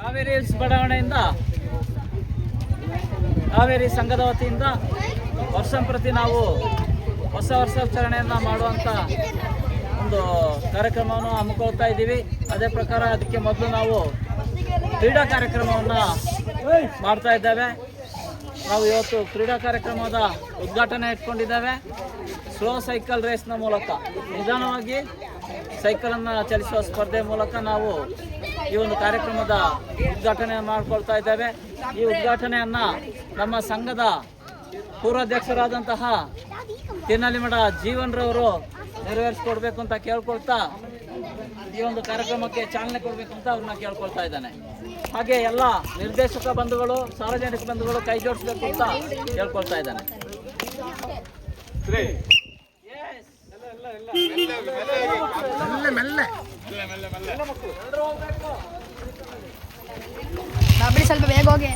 Kaveri hills ಬಡಾವಣೆಯಿಂದ Kaveri ಸಂಘದ ವತಿಯಿಂದ ವರ್ಷಂಪ್ರತಿ ನಾವು ಹೊಸ ವರ್ಷಾಚರಣೆಯನ್ನು ಮಾಡುವಂಥ ಒಂದು ಕಾರ್ಯಕ್ರಮವನ್ನು ಹಮ್ಮಿಕೊಳ್ತಾ ಇದ್ದೀವಿ. ಅದೇ ಪ್ರಕಾರ ಅದಕ್ಕೆ ಮೊದಲು ನಾವು ಕ್ರೀಡಾ ಕಾರ್ಯಕ್ರಮವನ್ನು ಮಾಡ್ತಾ ಇದ್ದೇವೆ. ನಾವು ಇವತ್ತು ಕ್ರೀಡಾ ಕಾರ್ಯಕ್ರಮದ ಉದ್ಘಾಟನೆ ಇಟ್ಕೊಂಡಿದ್ದೇವೆ. ಸ್ಲೋ ಸೈಕಲ್ ರೇಸ್ನ ಮೂಲಕ ನಿಧಾನವಾಗಿ ಸೈಕಲನ್ನು ಚಲಿಸುವ ಸ್ಪರ್ಧೆ ಮೂಲಕ ನಾವು ಈ ಒಂದು ಕಾರ್ಯಕ್ರಮದ ಉದ್ಘಾಟನೆ ಮಾಡಿಕೊಳ್ತಾ ಇದ್ದೇವೆ. ಈ ಉದ್ಘಾಟನೆಯನ್ನು ನಮ್ಮ ಸಂಘದ ಪೂರ್ವಾಧ್ಯಕ್ಷರಾದಂತಹ ತಿನ್ನಲಿಮಠ ಜೀವನ್ರವರು ನೆರವೇರಿಸಿಕೊಡ್ಬೇಕು ಅಂತ ಕೇಳ್ಕೊಳ್ತಾ ಈ ಒಂದು ಕಾರ್ಯಕ್ರಮಕ್ಕೆ ಚಾಲನೆ ಕೊಡಬೇಕು ಅಂತ ಅವ್ರನ್ನ ಕೇಳ್ಕೊಳ್ತಾ ಇದ್ದಾನೆ. ಹಾಗೆ ಎಲ್ಲ ನಿರ್ದೇಶಕ ಬಂಧುಗಳು, ಸಾರ್ವಜನಿಕ ಬಂಧುಗಳು ಕೈ ಜೋಡಿಸ್ಬೇಕು ಅಂತ ಕೇಳ್ಕೊಳ್ತಾ ಇದ್ದಾನೆ. ಸ್ವಲ್ಪ ಬೇಗ ಹೋಗಿ.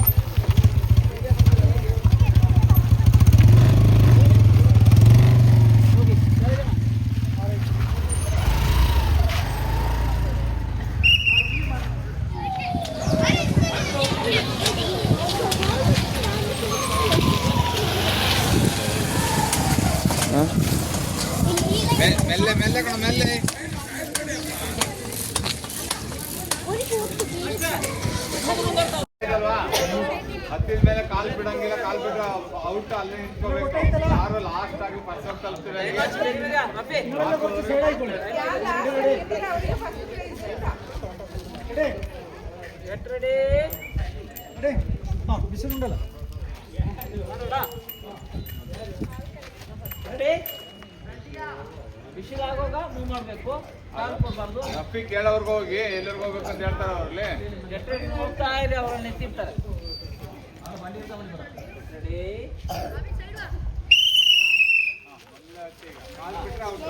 ಮೆಲ್ಲೆ ಮೆಲ್ಲೆ ಕಣ ಮೆಲ್ಲೆ. ಹತ್ತಿದ ಮೇಲೆ ಕಾಲ್ ಬಿಡಂಗಿಲ್ಲ, ಕಾಲ್ ಬಿಟ್ಟು ಔಟ್ ಅಲ್ಲೇ ನಿಂತ್ಕೋಬೇಕು. ಯಾರು ಲಾಸ್ಟ್ ಆಗಿ ಪರ್ಸೆಂಟ್ ತಲುಪ್ತೀವಿ. ಬಿಸಿಲುಂಡಲ್ಲ ಬಿಸಿಲಾಗೋಗ ಮೂವ್ ಮಾಡಬೇಕು, ಕಾಲು ಕೊಡಬಾರ್ದು. ಅಪ್ಪಿ ಕೇಳೋರ್ಗೆ ಹೋಗಿ ಎಲ್ಲರಿಗೂ ಹೋಗ್ಬೇಕು ಅಂತ ಹೇಳ್ತಾರೆ. ಅವ್ರಲ್ಲಿ ಎಷ್ಟು ಹೋಗ್ತಾ ಇದೆ, ಅವ್ರಲ್ಲಿ ನಿಂತಿರ್ತಾರೆ. ಕಾಲ್ ಬಿಟ್ರೆ ಔಟ್.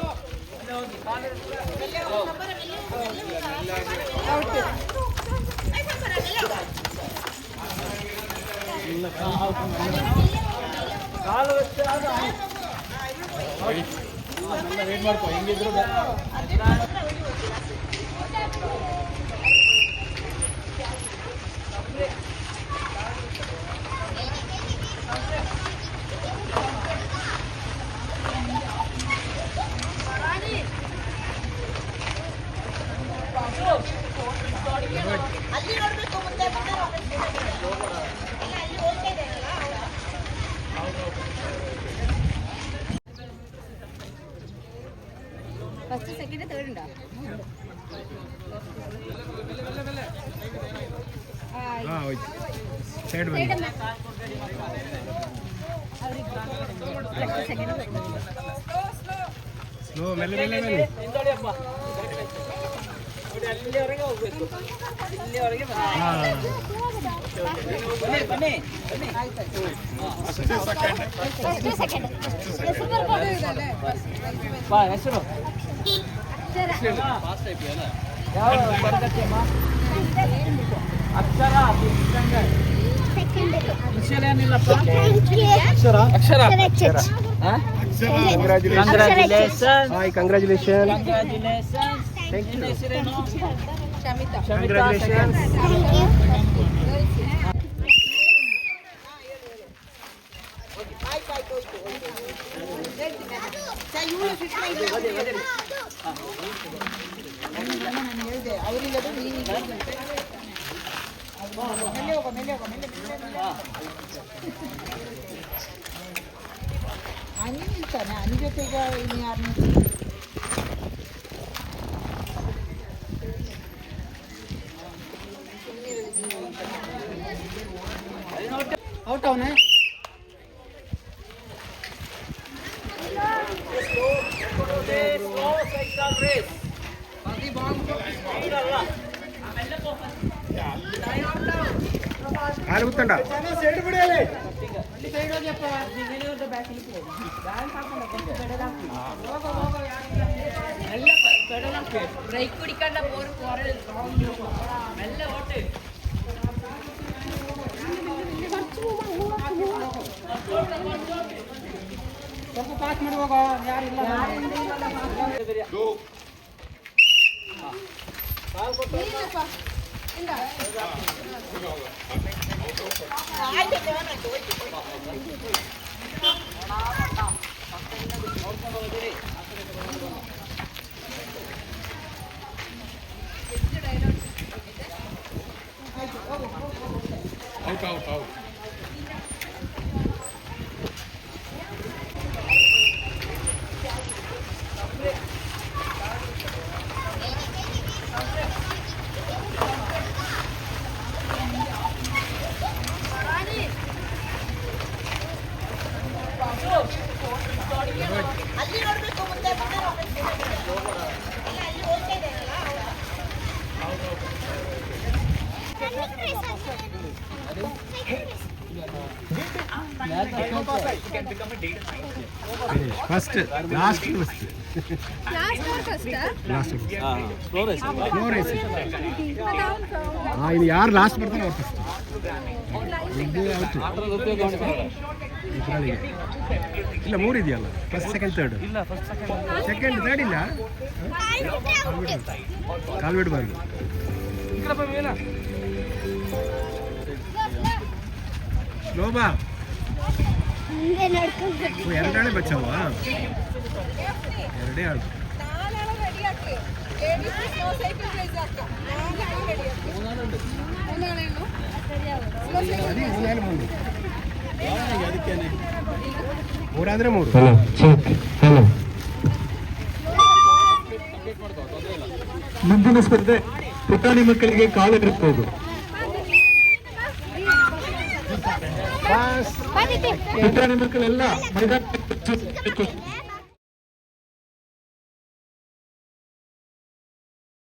ಕಾಲು ವೆಚ್ಚ ವೇಟ್ ಮಾಡ್ಕೊ, ಹೆಂಗಿದ್ರು ಫಸ್ಟ್ ಸೆಕೆಂಡ್ ಥರ್ಡ್ ಉಂಟಾ? ಸೈಡ್ ಸ್ಲೋ ಮೆಲ್ಲೆ ಮೆಲ್ಲೆ ಮೆಲ್ಲೆ. ಅಲ್ಲಿವರೆಗೆ ಹೋಗ್ಬೇಕು, ಇಲ್ಲಿವರೆಗೆ ಬನ್ನಿ. ಬಾ, ಹೆಸರು ಯಾವ ತರಗತಿಯಮ್ಮ? ಅಕ್ಷರ ವಿಷಯ ಏನಿಲ್ಲಪ್ಪ. ಅಕ್ಷರ ಕಂಗ್ರ್ಯಾಚುಲೇಷನ್. ಕಂಗ್ರ್ಯಾಚುಲೇಷನ್. ನಿನ್ನ ಹೆಸರೇನು? ಶಮಿತಾ. ಅನಿ ನಿಲ್ತಾನೆ, ಅನಿ ಜೊತೆಗೆ ಇನ್ನು ಯಾರನ್ನ ಔಟ್ ಅವನೇ. ಕಾಲು ಗೊತ್ತಂಡ ಸೈಡ್ ಬಿಡಿಯಲ್ಲ. ಬ್ರೇಕ್ ಕುಡಿಕೊಂಡ ಮೆಲ್ಲ ಓಟು. ಸ್ವಲ್ಪ ಪಾಸ್ ಮಾಡುವಾಗ ಯಾರಿಲ್ಲ. ಫಸ್ಟ್ ಲಾಸ್ಟ್ ಇದು ಯಾರು ಲಾಸ್ಟ್ ಬರ್ತಾರೆ ಅವ್ರು ಫಸ್ಟ್. ಇಲ್ಲ 3 ಇದೆಯಲ್ಲ, first second third. Second third ಇಲ್ಲ, ಕಾಲು ಬಿಡಬಾರ್ದು. ಶೋಭಾ ಎರಡೇ ಬಚ್ಚಾವ, ಎರಡೇ ಆಳು. ಮೂರಾದ್ರೆ 3. ಮುಂದಿನ ಸ್ಪರ್ಧೆ ಪುಟಾಣಿ ಮಕ್ಕಳಿಗೆ ಕಾಲಿಡುವುದು. ಪುಟಾಣಿ ಮಕ್ಕಳೆಲ್ಲ ಮೈದಾನ